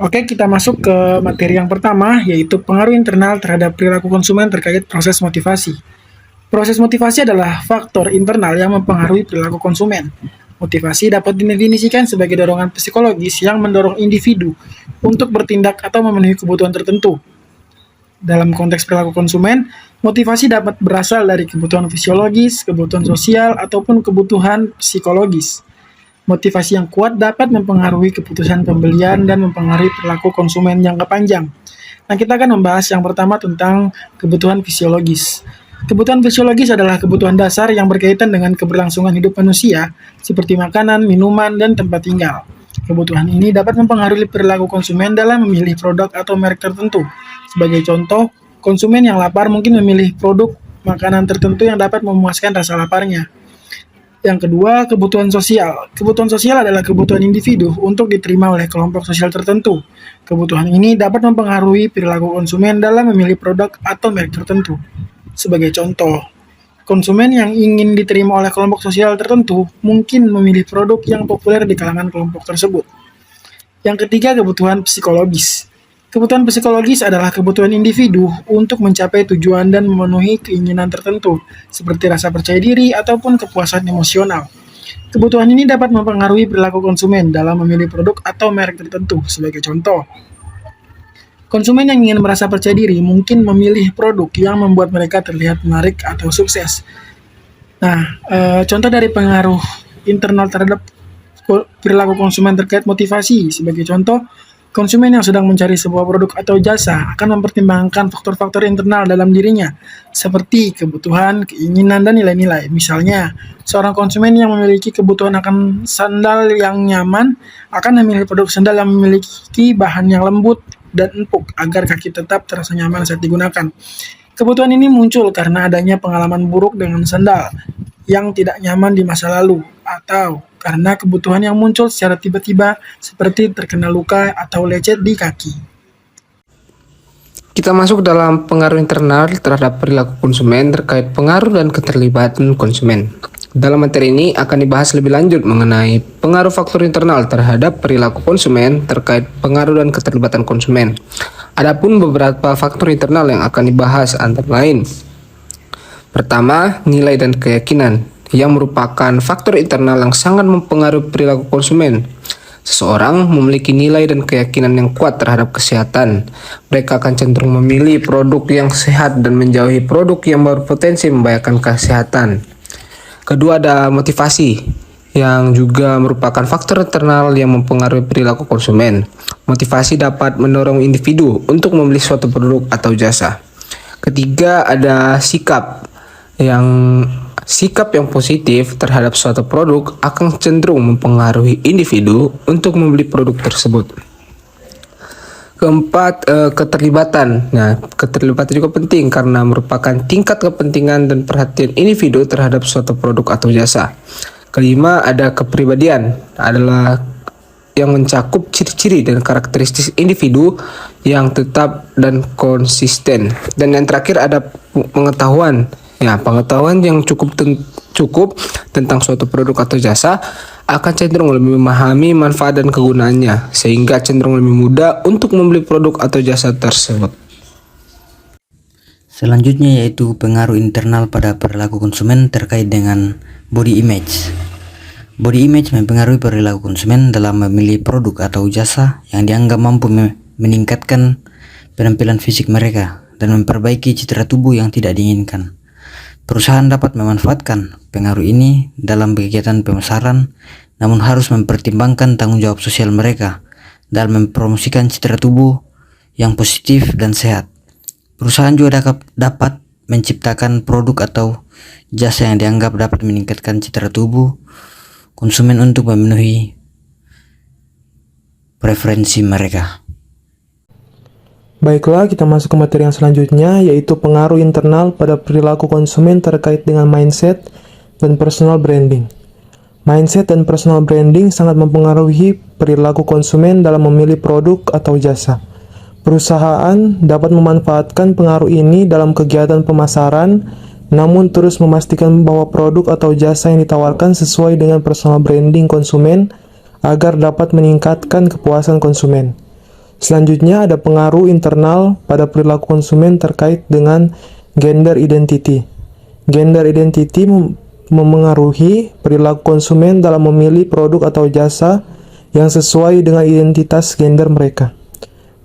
Oke, kita masuk ke materi yang pertama, yaitu pengaruh internal terhadap perilaku konsumen terkait proses motivasi. Proses motivasi adalah faktor internal yang mempengaruhi perilaku konsumen. Motivasi dapat didefinisikan sebagai dorongan psikologis yang mendorong individu untuk bertindak atau memenuhi kebutuhan tertentu. Dalam konteks perilaku konsumen, motivasi dapat berasal dari kebutuhan fisiologis, kebutuhan sosial, ataupun kebutuhan psikologis. Motivasi yang kuat dapat mempengaruhi keputusan pembelian dan mempengaruhi perilaku konsumen jangka panjang. Nah, kita akan membahas yang pertama tentang kebutuhan fisiologis. Kebutuhan fisiologis adalah kebutuhan dasar yang berkaitan dengan keberlangsungan hidup manusia, seperti makanan, minuman, dan tempat tinggal. Kebutuhan ini dapat mempengaruhi perilaku konsumen dalam memilih produk atau merek tertentu. Sebagai contoh, konsumen yang lapar mungkin memilih produk makanan tertentu yang dapat memuaskan rasa laparnya. Yang kedua, kebutuhan sosial. Kebutuhan sosial adalah kebutuhan individu untuk diterima oleh kelompok sosial tertentu. Kebutuhan ini dapat mempengaruhi perilaku konsumen dalam memilih produk atau merek tertentu. Sebagai contoh, konsumen yang ingin diterima oleh kelompok sosial tertentu mungkin memilih produk yang populer di kalangan kelompok tersebut. Yang ketiga, kebutuhan psikologis. Kebutuhan psikologis adalah kebutuhan individu untuk mencapai tujuan dan memenuhi keinginan tertentu, seperti rasa percaya diri ataupun kepuasan emosional. Kebutuhan ini dapat mempengaruhi perilaku konsumen dalam memilih produk atau merek tertentu. Sebagai contoh, konsumen yang ingin merasa percaya diri mungkin memilih produk yang membuat mereka terlihat menarik atau sukses. Nah, contoh dari pengaruh internal terhadap perilaku konsumen terkait motivasi. Sebagai contoh, konsumen yang sedang mencari sebuah produk atau jasa akan mempertimbangkan faktor-faktor internal dalam dirinya, seperti kebutuhan, keinginan, dan nilai-nilai. Misalnya, seorang konsumen yang memiliki kebutuhan akan sandal yang nyaman akan memilih produk sandal yang memiliki bahan yang lembut dan empuk agar kaki tetap terasa nyaman saat digunakan. Kebutuhan ini muncul karena adanya pengalaman buruk dengan sandal yang tidak nyaman di masa lalu, atau karena kebutuhan yang muncul secara tiba-tiba seperti terkena luka atau lecet di kaki. Kita masuk dalam pengaruh internal terhadap perilaku konsumen terkait pengaruh dan keterlibatan konsumen. Dalam materi ini akan dibahas lebih lanjut mengenai pengaruh faktor internal terhadap perilaku konsumen terkait pengaruh dan keterlibatan konsumen. Adapun beberapa faktor internal yang akan dibahas antara lain: pertama, nilai dan keyakinan, yang merupakan faktor internal yang sangat mempengaruhi perilaku konsumen. Seseorang memiliki nilai dan keyakinan yang kuat terhadap kesehatan. Mereka akan cenderung memilih produk yang sehat dan menjauhi produk yang berpotensi membahayakan kesehatan. Kedua, ada motivasi, yang juga merupakan faktor internal yang mempengaruhi perilaku konsumen. Motivasi dapat mendorong individu untuk membeli suatu produk atau jasa. Ketiga, ada sikap yang positif terhadap suatu produk akan cenderung mempengaruhi individu untuk membeli produk tersebut. Keempat, keterlibatan. Nah, keterlibatan juga penting karena merupakan tingkat kepentingan dan perhatian individu terhadap suatu produk atau jasa. Kelima, ada kepribadian, adalah yang mencakup ciri-ciri dan karakteristik individu yang tetap dan konsisten. Dan yang terakhir ada pengetahuan. Ya, pengetahuan yang cukup tentang suatu produk atau jasa akan cenderung lebih memahami manfaat dan kegunaannya, sehingga cenderung lebih mudah untuk membeli produk atau jasa tersebut. Selanjutnya yaitu pengaruh internal pada perilaku konsumen terkait dengan body image. Body image mempengaruhi perilaku konsumen dalam memilih produk atau jasa yang dianggap mampu meningkatkan penampilan fisik mereka dan memperbaiki citra tubuh yang tidak diinginkan. Perusahaan dapat memanfaatkan pengaruh ini dalam kegiatan pemasaran, namun harus mempertimbangkan tanggung jawab sosial mereka dalam mempromosikan citra tubuh yang positif dan sehat. Perusahaan juga dapat menciptakan produk atau jasa yang dianggap dapat meningkatkan citra tubuh konsumen untuk memenuhi preferensi mereka. Baiklah, kita masuk ke materi yang selanjutnya, yaitu pengaruh internal pada perilaku konsumen terkait dengan mindset dan personal branding. Mindset dan personal branding sangat mempengaruhi perilaku konsumen dalam memilih produk atau jasa. Perusahaan dapat memanfaatkan pengaruh ini dalam kegiatan pemasaran, namun terus memastikan bahwa produk atau jasa yang ditawarkan sesuai dengan personal branding konsumen agar dapat meningkatkan kepuasan konsumen. Selanjutnya ada pengaruh internal pada perilaku konsumen terkait dengan gender identity. Gender identity memengaruhi perilaku konsumen dalam memilih produk atau jasa yang sesuai dengan identitas gender mereka.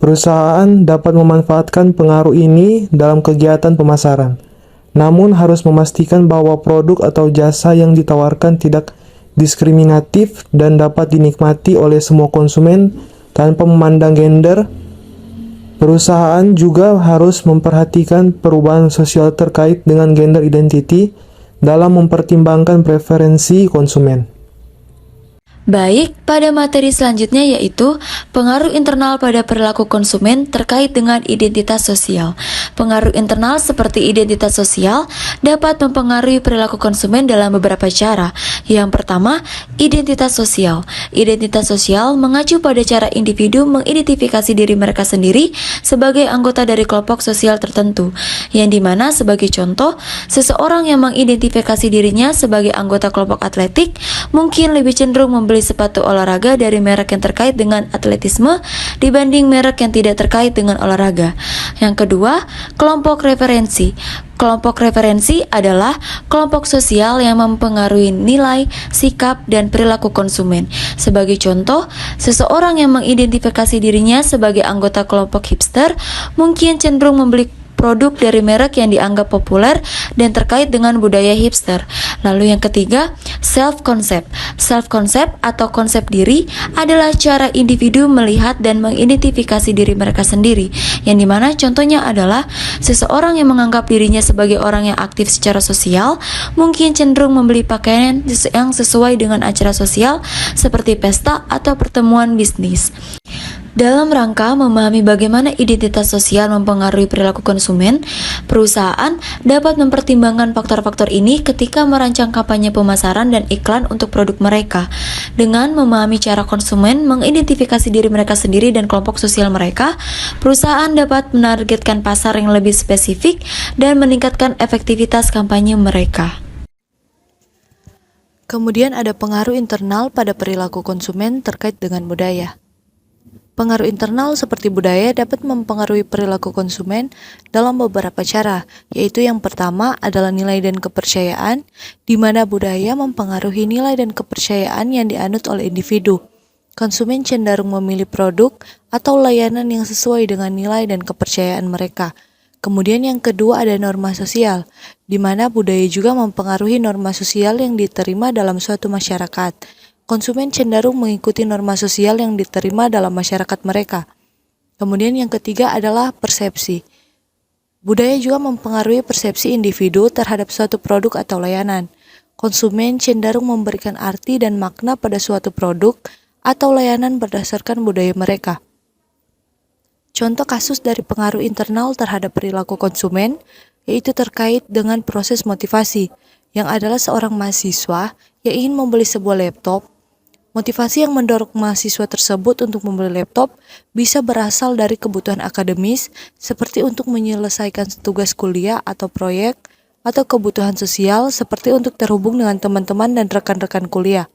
Perusahaan dapat memanfaatkan pengaruh ini dalam kegiatan pemasaran, namun harus memastikan bahwa produk atau jasa yang ditawarkan tidak diskriminatif dan dapat dinikmati oleh semua konsumen tanpa memandang gender. Perusahaan juga harus memperhatikan perubahan sosial terkait dengan gender identity dalam mempertimbangkan preferensi konsumen. Baik, pada materi selanjutnya yaitu pengaruh internal pada perilaku konsumen terkait dengan identitas sosial. Pengaruh internal seperti identitas sosial dapat mempengaruhi perilaku konsumen dalam beberapa cara. Yang pertama, identitas sosial. Identitas sosial mengacu pada cara individu mengidentifikasi diri mereka sendiri sebagai anggota dari kelompok sosial tertentu, yang dimana sebagai contoh, seseorang yang mengidentifikasi dirinya sebagai anggota kelompok atletik mungkin lebih cenderung membeli sepatu olahraga dari merek yang terkait dengan atletisme dibanding merek yang tidak terkait dengan olahraga. Yang kedua, kelompok referensi. Kelompok referensi adalah kelompok sosial yang mempengaruhi nilai, sikap, dan perilaku konsumen. Sebagai contoh, seseorang yang mengidentifikasi dirinya sebagai anggota kelompok hipster mungkin cenderung membeli produk dari merek yang dianggap populer dan terkait dengan budaya hipster. Lalu yang ketiga, self-concept. Self-concept atau konsep diri adalah cara individu melihat dan mengidentifikasi diri mereka sendiri, yang dimana contohnya adalah seseorang yang menganggap dirinya sebagai orang yang aktif secara sosial mungkin cenderung membeli pakaian yang sesuai dengan acara sosial seperti pesta atau pertemuan bisnis. Dalam rangka memahami bagaimana identitas sosial mempengaruhi perilaku konsumen, perusahaan dapat mempertimbangkan faktor-faktor ini ketika merancang kampanye pemasaran dan iklan untuk produk mereka. Dengan memahami cara konsumen mengidentifikasi diri mereka sendiri dan kelompok sosial mereka, perusahaan dapat menargetkan pasar yang lebih spesifik dan meningkatkan efektivitas kampanye mereka. Kemudian ada pengaruh internal pada perilaku konsumen terkait dengan budaya. Pengaruh internal seperti budaya dapat mempengaruhi perilaku konsumen dalam beberapa cara, yaitu yang pertama adalah nilai dan kepercayaan, di mana budaya mempengaruhi nilai dan kepercayaan yang dianut oleh individu. Konsumen cenderung memilih produk atau layanan yang sesuai dengan nilai dan kepercayaan mereka. Kemudian yang kedua ada norma sosial, di mana budaya juga mempengaruhi norma sosial yang diterima dalam suatu masyarakat. Konsumen cenderung mengikuti norma sosial yang diterima dalam masyarakat mereka. Kemudian yang ketiga adalah persepsi. Budaya juga mempengaruhi persepsi individu terhadap suatu produk atau layanan. Konsumen cenderung memberikan arti dan makna pada suatu produk atau layanan berdasarkan budaya mereka. Contoh kasus dari pengaruh internal terhadap perilaku konsumen yaitu terkait dengan proses motivasi, yang adalah seorang mahasiswa yang ingin membeli sebuah laptop. Motivasi yang mendorong mahasiswa tersebut untuk membeli laptop bisa berasal dari kebutuhan akademis seperti untuk menyelesaikan tugas kuliah atau proyek, atau kebutuhan sosial seperti untuk terhubung dengan teman-teman dan rekan-rekan kuliah.